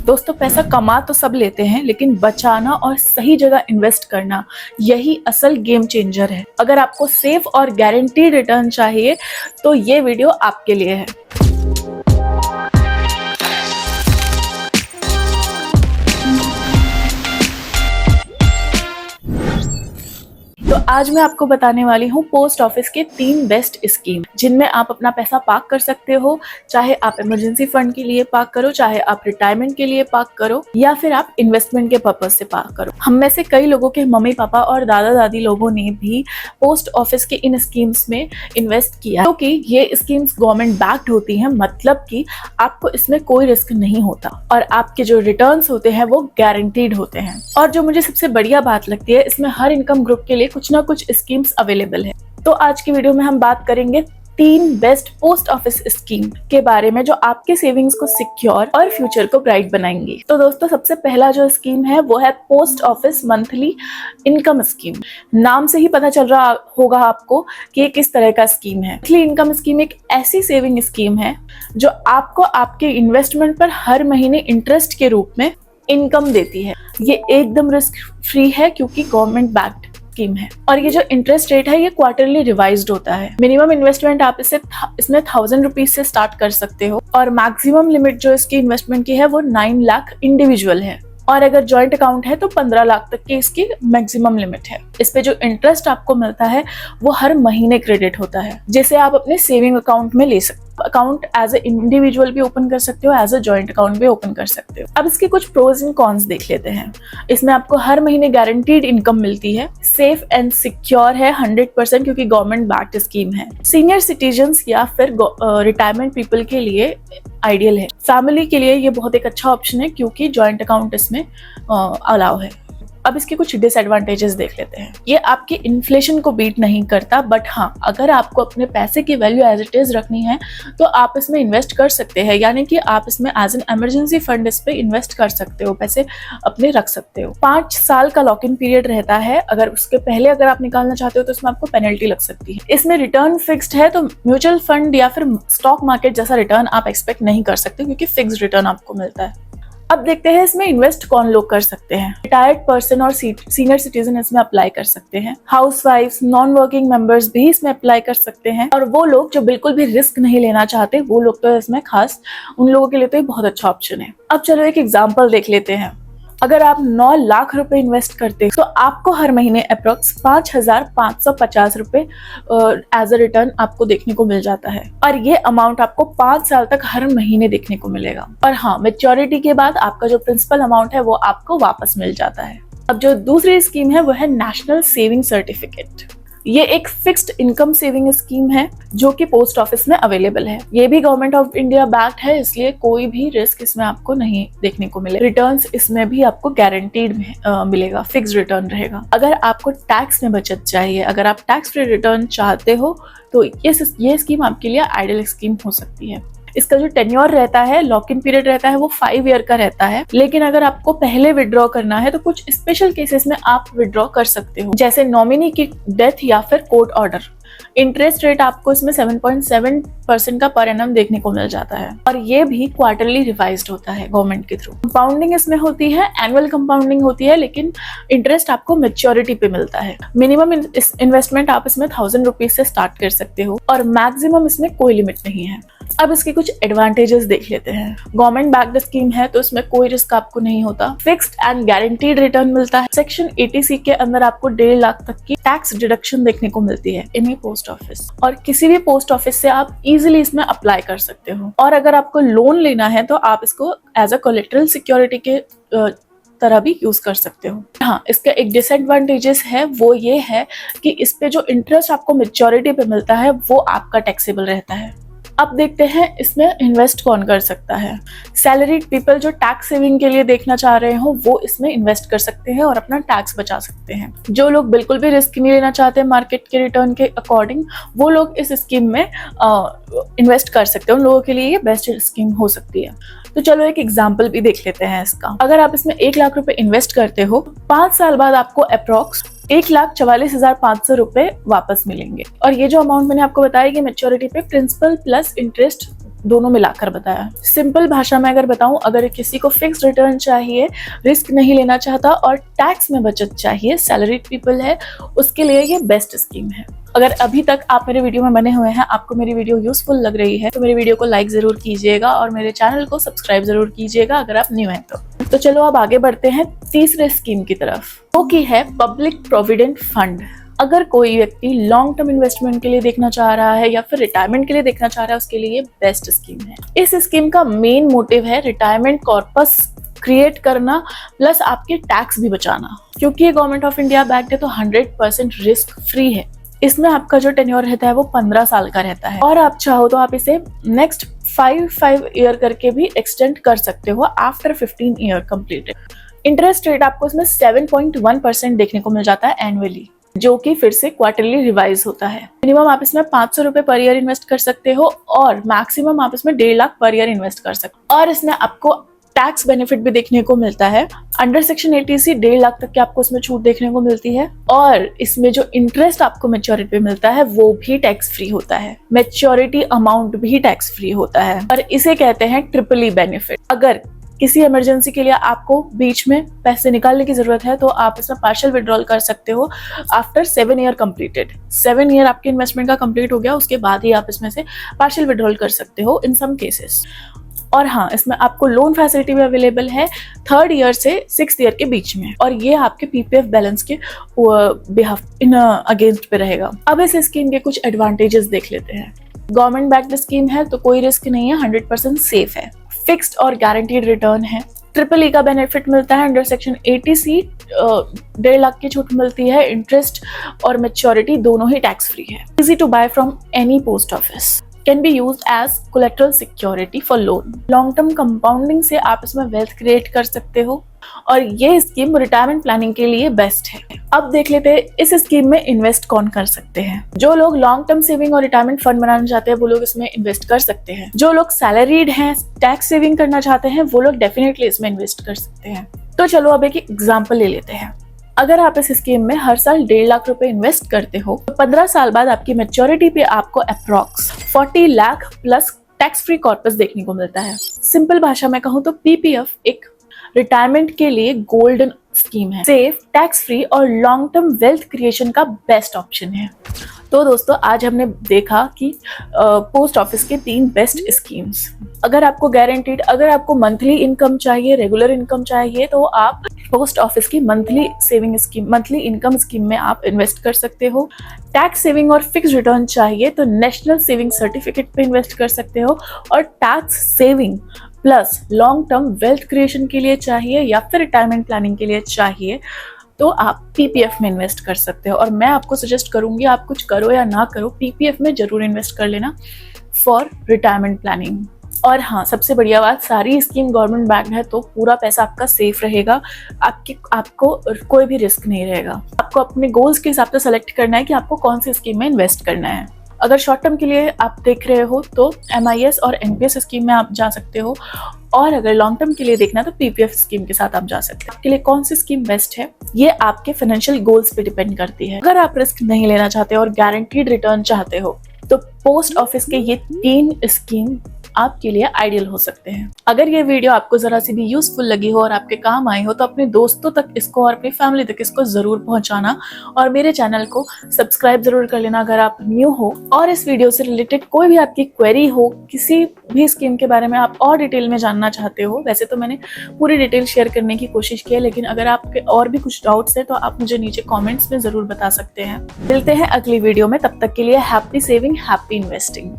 दोस्तों, पैसा कमा तो सब लेते हैं, लेकिन बचाना और सही जगह इन्वेस्ट करना यही असल गेम चेंजर है। अगर आपको सेफ और गारंटीड रिटर्न चाहिए तो ये वीडियो आपके लिए है। तो आज मैं आपको बताने वाली हूँ पोस्ट ऑफिस के 3 बेस्ट स्कीम, जिनमें आप अपना पैसा पार्क कर सकते हो। चाहे आप इमरजेंसी फंड के लिए पार्क करो, चाहे आप रिटायरमेंट के लिए पार्क करो, या फिर आप इन्वेस्टमेंट के पर्पज से पार्क करो। हम में से कई लोगों के मम्मी पापा और दादा दादी लोगों ने भी पोस्ट ऑफिस के इन स्कीम्स में इन्वेस्ट किया, क्योंकि ये स्कीम्स गवर्नमेंट बैक्ड होती है। मतलब कि आपको इसमें कोई रिस्क नहीं होता और आपके जो रिटर्न्स होते हैं वो गारंटीड होते हैं। और जो मुझे सबसे बढ़िया बात लगती है, इसमें हर इनकम ग्रुप के लिए कुछ ना कुछ स्कीम्स अवेलेबल है। तो आज की वीडियो में हम बात करेंगे 3 बेस्ट पोस्ट ऑफिस स्कीम के बारे में, जो आपके सेविंग्स को सिक्योर और फ्यूचर को ब्राइट बनाएंगी। तो दोस्तों, सबसे पहला जो स्कीम है वो है post office monthly income scheme. नाम से ही पता चल रहा होगा आपको कि ये किस तरह का स्कीम है। मंथली इनकम स्कीम एक ऐसी सेविंग स्कीम है जो आपको आपके इन्वेस्टमेंट पर हर महीने इंटरेस्ट के रूप में इनकम देती है। ये एकदम रिस्क फ्री है क्योंकि गवर्नमेंट बैक्ड स्कीम है। और ये जो इंटरेस्ट रेट है ये क्वार्टरली रिवाइज्ड होता है। मिनिमम इन्वेस्टमेंट आप इसमें 1000 रुपीज से स्टार्ट कर सकते हो, और मैक्सिमम लिमिट जो इसकी इन्वेस्टमेंट की है वो 9 लाख इंडिविजुअल है। और अगर जॉइंट अकाउंट है तो 15 लाख तक की इसकी मैक्सिमम लिमिट है। इस पे जो इंटरेस्ट आपको मिलता है वो हर महीने क्रेडिट होता है, जिसे आप अपने सेविंग अकाउंट में ले सकते हो। अकाउंट एज ए इंडिविजुअल भी ओपन कर सकते हो, एज ए जॉइंट अकाउंट भी ओपन कर सकते हो। अब इसके कुछ प्रोज एंड कॉन्स देख लेते हैं। इसमें आपको हर महीने गारंटीड इनकम मिलती है, सेफ एंड सिक्योर है 100% क्योंकि गवर्नमेंट बैक्ड स्कीम है। सीनियर सिटीजन्स या फिर रिटायरमेंट पीपल के लिए आइडियल है। फैमिली के लिए ये बहुत एक अच्छा ऑप्शन है क्योंकि जॉइंट अकाउंट इसमें अलाउ है। अब इसके कुछ डिसएडवांटेजेस देख लेते हैं। ये आपकी इन्फ्लेशन को बीट नहीं करता, बट हाँ, अगर आपको अपने पैसे की वैल्यू एज इट इज रखनी है तो आप इसमें इन्वेस्ट कर सकते हैं। यानी कि आप इसमें एज एन इमरजेंसी फंड इस पे इन्वेस्ट कर सकते हो, पैसे अपने रख सकते हो। 5 साल का लॉक इन पीरियड रहता है। अगर उसके पहले अगर आप निकालना चाहते हो तो इसमें आपको पेनल्टी लग सकती है। इसमें रिटर्न फिक्स्ड है, तो म्यूचुअल फंड या फिर स्टॉक मार्केट जैसा रिटर्न आप एक्सपेक्ट नहीं कर सकते क्योंकि फिक्स्ड रिटर्न आपको मिलता है। अब देखते हैं इसमें इन्वेस्ट कौन लोग कर सकते हैं। रिटायर्ड पर्सन और सीनियर सिटीजन इसमें अप्लाई कर सकते हैं। हाउसवाइफ्स, नॉन वर्किंग मेंबर्स भी इसमें अप्लाई कर सकते हैं। और वो लोग जो बिल्कुल भी रिस्क नहीं लेना चाहते, वो लोग तो इसमें खास उन लोगों के लिए तो ये बहुत अच्छा ऑप्शन है। अब चलो एक एग्जाम्पल देख लेते हैं। अगर आप 9 लाख रुपए इन्वेस्ट करते हैं तो आपको हर महीने अप्रोक्स 5550 रुपए एज अ रिटर्न आपको देखने को मिल जाता है। और ये अमाउंट आपको 5 साल तक हर महीने देखने को मिलेगा। और हाँ, मैच्योरिटी के बाद आपका जो प्रिंसिपल अमाउंट है वो आपको वापस मिल जाता है। अब जो दूसरी स्कीम है वो है नेशनल सेविंग सर्टिफिकेट। ये एक फिक्स्ड इनकम सेविंग स्कीम है जो कि पोस्ट ऑफिस में अवेलेबल है। ये भी गवर्नमेंट ऑफ इंडिया बैक्ड है, इसलिए कोई भी रिस्क इसमें आपको नहीं देखने को मिले। रिटर्न्स इसमें भी आपको गारंटीड मिलेगा, फिक्स्ड रिटर्न रहेगा। अगर आपको टैक्स में बचत चाहिए, अगर आप टैक्स फ्री रिटर्न चाहते हो तो ये स्कीम आपके लिए आइडियल स्कीम हो सकती है। इसका जो टेन्योर रहता है, लॉक इन पीरियड रहता है, वो 5 ईयर का रहता है। लेकिन अगर आपको पहले विड्रॉ करना है तो कुछ स्पेशल केसेस में आप विड्रॉ कर सकते हो, जैसे नॉमिनी की डेथ या फिर कोर्ट ऑर्डर। इंटरेस्ट रेट आपको इसमें 7.7% का पर एनम देखने को मिल जाता है, और ये भी क्वार्टरली रिवाइज्ड होता है गवर्नमेंट के थ्रू। कंपाउंडिंग इसमें होती है, एनुअल कंपाउंडिंग होती है, लेकिन इंटरेस्ट आपको मैच्योरिटी पे मिलता है। मिनिमम इन्वेस्टमेंट आप इसमें 1000 रुपीज से स्टार्ट कर सकते हो, और मैक्सिमम इसमें कोई लिमिट नहीं है। अब इसके कुछ एडवांटेजेस देख लेते हैं। गवर्नमेंट बैक्ड स्कीम है तो इसमें कोई रिस्क आपको नहीं होता। फिक्स्ड एंड गारंटीड रिटर्न मिलता है। सेक्शन 80C के अंदर आपको 1.5 लाख तक की टैक्स डिडक्शन देखने को मिलती है इन्हीं पोस्ट ऑफिस, और किसी भी पोस्ट ऑफिस से आप इजीली इसमें अप्लाई कर सकते हो। और अगर आपको लोन लेना है तो आप इसको एज अ कोलेटरल सिक्योरिटी के तरह भी यूज कर सकते हो। हाँ, इसका एक डिसएडवांटेजेस है, वो ये है कि इस पे जो इंटरेस्ट आपको मैच्योरिटी पे मिलता है वो आपका टैक्सेबल रहता है। अब देखते हैं इसमें इन्वेस्ट कौन कर सकता है। सैलरीड पीपल जो टैक्स सेविंग के लिए देखना चाह रहे हो वो इसमें इन्वेस्ट कर सकते हैं और अपना टैक्स बचा सकते हैं। जो लोग बिल्कुल भी रिस्क नहीं लेना चाहते मार्केट के रिटर्न के अकॉर्डिंग, वो लोग इस स्कीम में इन्वेस्ट कर सकते हैं। उन लोगों के लिए ये बेस्ट स्कीम हो सकती है। तो चलो एक एग्जाम्पल भी देख लेते हैं इसका। अगर आप इसमें 1 लाख रुपए इन्वेस्ट करते हो, 5 साल बाद आपको अप्रोक्स 1,44,500 रुपए वापस मिलेंगे। और ये जो अमाउंट मैंने आपको बताया कि मैच्योरिटी पे प्रिंसिपल प्लस इंटरेस्ट दोनों मिलाकर बताया। सिंपल भाषा में अगर बताऊं, अगर किसी को फिक्स्ड रिटर्न चाहिए, रिस्क नहीं लेना चाहता और टैक्स में बचत चाहिए, सैलरीड पीपल है, उसके लिए ये बेस्ट स्कीम है। अगर अभी तक आप मेरे वीडियो में बने हुए हैं, आपको मेरी वीडियो यूजफुल लग रही है, तो मेरी वीडियो को लाइक जरूर कीजिएगा और मेरे चैनल को सब्सक्राइब जरूर कीजिएगा अगर आप न्यू हैं तो चलो अब आगे बढ़ते हैं तीसरे स्कीम की तरफ, वो की है पब्लिक प्रोविडेंट फंड। अगर कोई व्यक्ति लॉन्ग टर्म इन्वेस्टमेंट के लिए देखना चाह रहा है या फिर रिटायरमेंट के लिए देखना चाह रहा है, उसके लिए बेस्ट स्कीम है। इस स्कीम का मेन मोटिव है रिटायरमेंट कॉर्पस क्रिएट करना प्लस आपके टैक्स भी बचाना, क्योंकि ये गवर्नमेंट ऑफ इंडिया बैक्ड है तो 100% रिस्क फ्री है। इसमें आपका जो टेन्योर रहता है वो 15 साल का रहता है और आप चाहो तो आप इसे नेक्स्ट 5 ईयर करके भी एक्सटेंड कर सकते हो after 15 year completed. Interest rate आपको इसमें 7.1% देखने को मिल जाता है एनुअली, जो कि फिर से क्वार्टरली रिवाइज होता है। मिनिमम आप इसमें 500 रुपए पर ईयर इन्वेस्ट कर सकते हो और मैक्सिमम आप इसमें 1.5 लाख पर ईयर इन्वेस्ट कर सकते हो। और इसमें आपको टैक्स बेनिफिट भी देखने को मिलता है। अंडर सेक्शन 80C 1.5 लाख तक की आपको इसमें छूट देखने को मिलती है और इसमें जो इंटरेस्ट आपको मैच्योरिटी पे मिलता है वो भी टैक्स फ्री होता है। मैच्योरिटी अमाउंट भी टैक्स फ्री होता है और इसे कहते हैं ट्रिपल बेनिफिट। अगर किसी इमरजेंसी के लिए आपको बीच में पैसे निकालने की जरूरत है तो आप इसमें पार्शियल विड्रॉल कर सकते हो आफ्टर 7 ईयर कंप्लीटेड। 7 ईयर आपके इन्वेस्टमेंट का कंप्लीट हो गया, उसके बाद ही आप इसमें से पार्शियल विड्रॉल कर सकते हो इन सम केसेस। और हाँ, इसमें आपको लोन फैसिलिटी भी अवेलेबल है 3rd ईयर से 6th ईयर के बीच में और ये आपके पीपीएफ बैलेंस के बिहाफ इन अगेंस्ट पे रहेगा। अब इस स्कीम के कुछ एडवांटेजेस देख लेते हैं। गवर्नमेंट बैक्ड स्कीम है तो कोई रिस्क नहीं है, 100% सेफ है। फिक्स्ड और गारंटीड रिटर्न है। ट्रिपल ई का बेनिफिट मिलता है। अंडर सेक्शन 80C 1.5 लाख की छूट मिलती है। इंटरेस्ट और मैच्योरिटी दोनों ही टैक्स फ्री है। Easy to buy from any post office. Can be used as collateral security for loan. Long term compounding से आप इसमें वेल्थ क्रिएट कर सकते हो और ये स्कीम रिटायरमेंट प्लानिंग के लिए बेस्ट है। अब देख लेते हैं इस स्कीम में इन्वेस्ट कौन कर सकते हैं। जो लोग लॉन्ग टर्म सेविंग और रिटायरमेंट फंड बनाना चाहते हैं वो लोग इसमें इन्वेस्ट कर सकते हैं। जो लोग सैलरीड हैं, टैक्स सेविंग करना चाहते हैं, वो लोग डेफिनेटली इसमें इन्वेस्ट कर सकते हैं। तो चलो अब एक एग्जाम्पल ले लेते हैं। अगर आप इस स्कीम में हर साल 1.5 लाख रुपए इन्वेस्ट करते हो तो 15 साल बाद आपकी मैच्योरिटी पे आपको approx 40 lakh plus tax free corpus देखने को मिलता है। सिंपल भाषा में कहूँ तो पीपीएफ एक रिटायरमेंट के लिए गोल्डन स्कीम है। सेफ, टैक्स फ्री और लॉन्ग टर्म वेल्थ क्रिएशन का बेस्ट ऑप्शन है। तो दोस्तों आज हमने देखा कि पोस्ट ऑफिस के 3 बेस्ट स्कीम्स। अगर आपको गारंटीड, अगर आपको मंथली इनकम चाहिए, रेगुलर इनकम चाहिए तो आप पोस्ट ऑफिस की monthly saving scheme, monthly income scheme में आप इन्वेस्ट कर सकते हो। टैक्स सेविंग और फिक्स रिटर्न चाहिए तो नेशनल सेविंग सर्टिफिकेट पे इन्वेस्ट कर सकते हो और tax saving plus long term wealth creation के लिए चाहिए या फिर रिटायरमेंट प्लानिंग के लिए चाहिए तो आप पीपीएफ में इन्वेस्ट कर सकते हो। और मैं आपको सजेस्ट करूंगी आप कुछ करो या ना करो, पीपीएफ में जरूर इन्वेस्ट कर लेना फॉर रिटायरमेंट प्लानिंग। और हाँ, सबसे बढ़िया बात, सारी स्कीम गवर्नमेंट बैक्ड है तो पूरा पैसा आपका सेफ रहेगा। आपको कोई भी रिस्क नहीं रहेगा। आपको अपने गोल्स के हिसाब से सेलेक्ट करना है कि आपको कौन सी स्कीम में इन्वेस्ट करना है। अगर शॉर्ट टर्म के लिए आप देख रहे हो तो MIS और NPS स्कीम में आप जा सकते हो और अगर लॉन्ग टर्म के लिए देखना तो PPF स्कीम के साथ आप जा सकते हो। आपके लिए कौन सी स्कीम बेस्ट है ये आपके फाइनेंशियल गोल्स पे डिपेंड करती है। अगर आप रिस्क नहीं लेना चाहते और गारंटीड रिटर्न चाहते हो तो पोस्ट ऑफिस के ये 3 स्कीम आपके लिए आइडियल हो सकते हैं। अगर ये वीडियो आपको जरा सी भी यूजफुल लगी हो और आपके काम आई हो तो अपने दोस्तों तक इसको और अपनी फैमिली तक इसको जरूर पहुंचाना और मेरे चैनल को सब्सक्राइब जरूर कर लेना अगर आप न्यू हो। और इस वीडियो से रिलेटेड कोई भी आपकी क्वेरी हो, किसी भी स्कीम के बारे में आप और डिटेल में जानना चाहते हो, वैसे तो मैंने पूरी डिटेल शेयर करने की कोशिश की है, लेकिन अगर आपके और भी कुछ डाउट्स है तो आप मुझे नीचे कॉमेंट्स में जरूर बता सकते हैं। मिलते हैं अगली वीडियो में, तब तक के लिए हैप्पी सेविंग, हैप्पी इन्वेस्टिंग।